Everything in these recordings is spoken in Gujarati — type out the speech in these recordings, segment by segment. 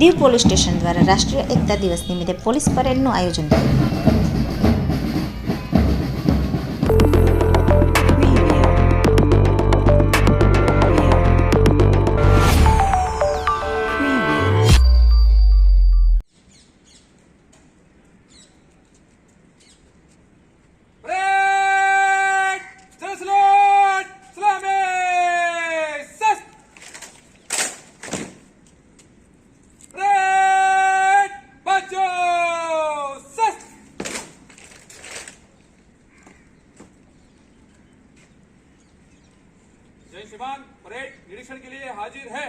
દીવ પોલીસ સ્ટેશન દ્વારા રાષ્ટ્રીય એકતા દિવસ નિમિત્તે પોલીસ પરેડનું આયોજન કર્યું. जय शिवान परेड निरीक्षण के लिए हाजिर है।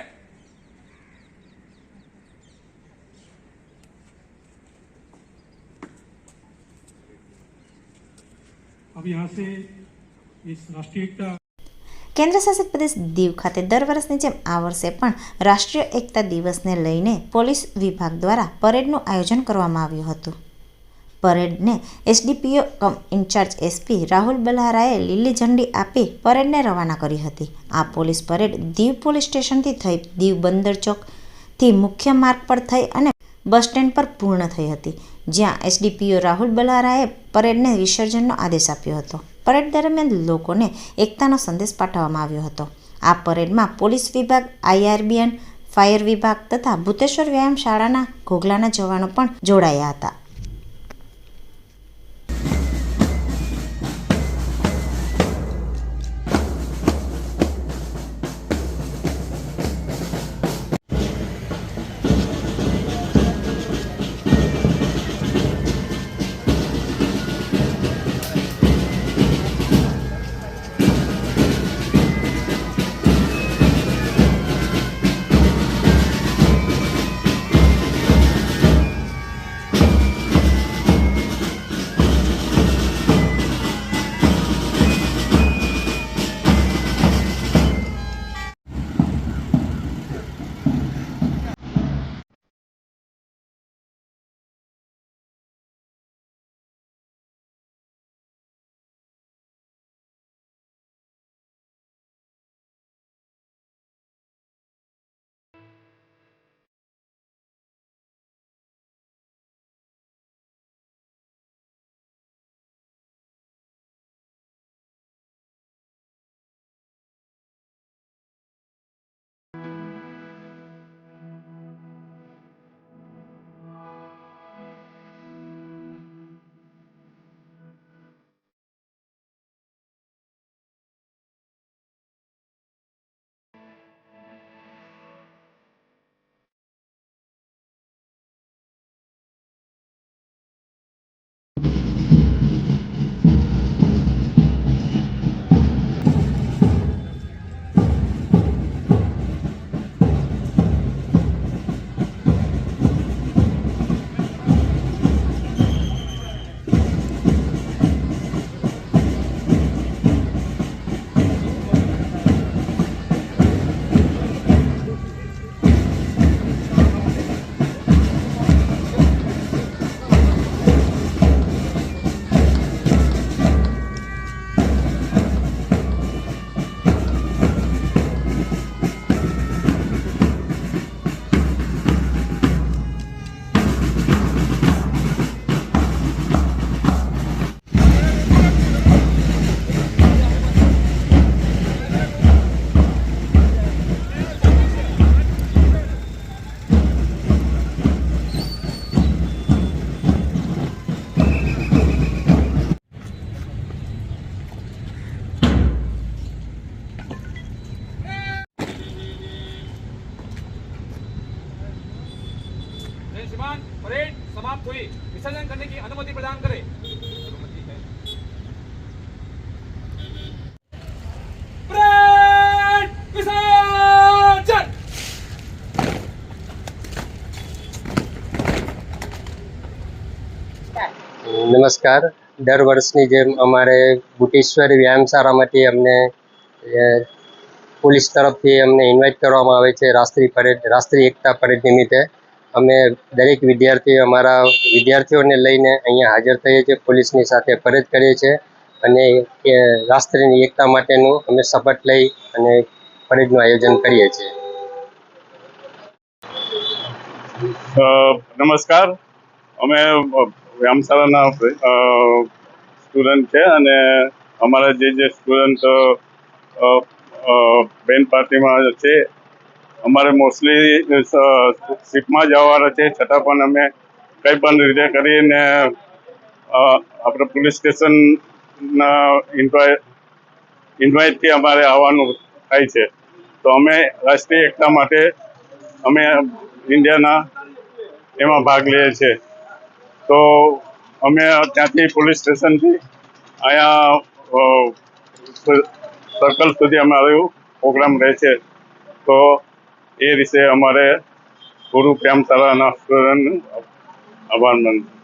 अब यहाँ से इस राष्ट्रीय एकता કેન્દ્ર શાસિત પ્રદેશ દીવ ખાતે દર વર્ષની જેમ આ વર્ષે પણ રાષ્ટ્રીય એકતા દિવસને લઈને પોલીસ વિભાગ દ્વારા પરેડનું આયોજન કરવામાં આવ્યું હતું. પરેડને એસડીપીઓ કમ ઇન્ચાર્જ એસપી રાહુલ બલહારાએ લીલી ઝંડી આપી પરેડને રવાના કરી હતી. આ પોલીસ પરેડ દીવ પોલીસ સ્ટેશનથી થઈ દીવ બંદર ચોકથી મુખ્ય માર્ગ પર થઈ અને બસ સ્ટેન્ડ પર પૂર્ણ થઈ હતી, જ્યાં એસડીપીઓ રાહુલ બલહારાએ પરેડને વિસર્જનનો આદેશ આપ્યો હતો. પરેડ દરમિયાન લોકોને એકતાનો સંદેશ પાઠવવામાં આવ્યો હતો. આ પરેડમાં પોલીસ વિભાગ, આઈઆરબીએન, ફાયર વિભાગ તથા ભૂતેશ્વર વ્યાયામ શાળાના ઘોઘલાના જવાનો પણ જોડાયા હતા. जय शिवान परेड समाप्त हुई, विसर्जन करने की अनुमति प्रदान करें। परेड विसर्जन। નમસ્કાર. દર વર્ષની જેમ અમારે ભૂતેશ્વર વ્યાયામ શાળામાંથી અમને પોલીસ તરફથી અમને ઇન્વાઇટ કરવામાં આવે છે રાષ્ટ્રીય એકતા પરેડ નિમિત્તે. અમે દરેક અમારા વિદ્યાર્થીઓને લઈને અહીંયા હાજર થઈએ છીએ, પોલીસની સાથે પરેડ કરીએ છીએ અને રાષ્ટ્રની એકતા માટેનું અમે શપથ લઈ અને પરેડનું આયોજન કરીએ છીએ. નમસ્કાર. અમે વ્યાયામશાળાના સ્ટુડન્ટ છે અને અમારા જે સ્ટુડન્ટ બેન પાર્ટીમાં છે, અમારે મોસ્ટલી શિપમાં જવાના છે, છતાં પણ અમે કંઈ પણ રીતે કરીને આપણે પોલીસ સ્ટેશનના ઇન્વાઇટથી અમારે આવવાનું થાય છે. તો અમે રાષ્ટ્રીય એકતા માટે અમે ઇન્ડિયાના એમાં ભાગ લઈએ છીએ. તો અમે ત્યાંથી પોલીસ સ્ટેશનથી અહીંયા સર્કલ સુધી અમારું પ્રોગ્રામ રહે છે. તો એ વિશે અમારે ગુરુ પ્રેમશાળાના સ્ટુડન્ટ આભાર માનું છું.